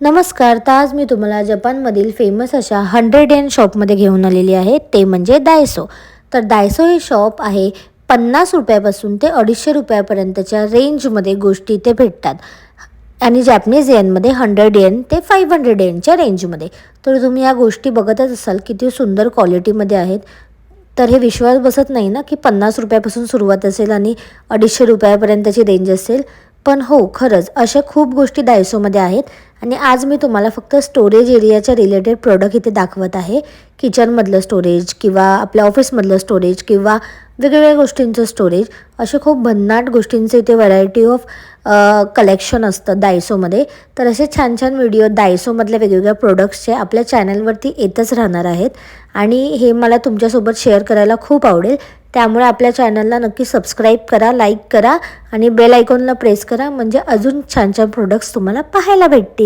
नमस्कार. तर आज मी तुम्हाला जपानमधील फेमस अशा 100 शॉपमध्ये घेऊन आलेली आहे, ते म्हणजे डायसो. तर डायसो हे शॉप आहे. 50 रुपयापासून ते 250 रुपयापर्यंतच्या रेंजमध्ये गोष्टी इथे भेटतात आणि जॅपनीज येनमध्ये 100 येन ते 500 येनच्या रेंजमध्ये. तर तुम्ही या गोष्टी बघतच असाल किती सुंदर क्वालिटीमध्ये आहेत. तर हे विश्वास बसत नाही ना की 50 रुपयापासून सुरुवात असेल आणि 250 रुपयापर्यंतची रेंज असेल. पण हो, खरंच अशा खूप गोष्टी डायसोमध्ये आहेत आणि आज मी तुम्हाला फक्त स्टोरेज एरियाच्या रिलेटेड प्रोडक्ट इथे दाखवत आहे. किचनमधलं स्टोरेज किंवा आपल्या ऑफिसमधलं स्टोरेज किंवा वेगवेगळ्या गोष्टींचं स्टोरेज, असे खूप भन्नाट गोष्टींचं इथे व्हरायटी ऑफ कलेक्शन असतं डायसोमध्ये. तर असे छान छान व्हिडिओ डायसोमधल्या वेगवेगळ्या प्रोडक्ट्सचे आपल्या चॅनलवरती येतच राहणार आहेत आणि हे मला तुमच्यासोबत शेअर करायला खूप आवडेल. त्यामुळे आपल्या चॅनलला नक्की सबस्क्राईब करा, लाईक करा आणि बेल आयकॉनला प्रेस करा, म्हणजे अजून छान छान प्रोडक्ट्स तुम्हाला पाहायला भेटतील.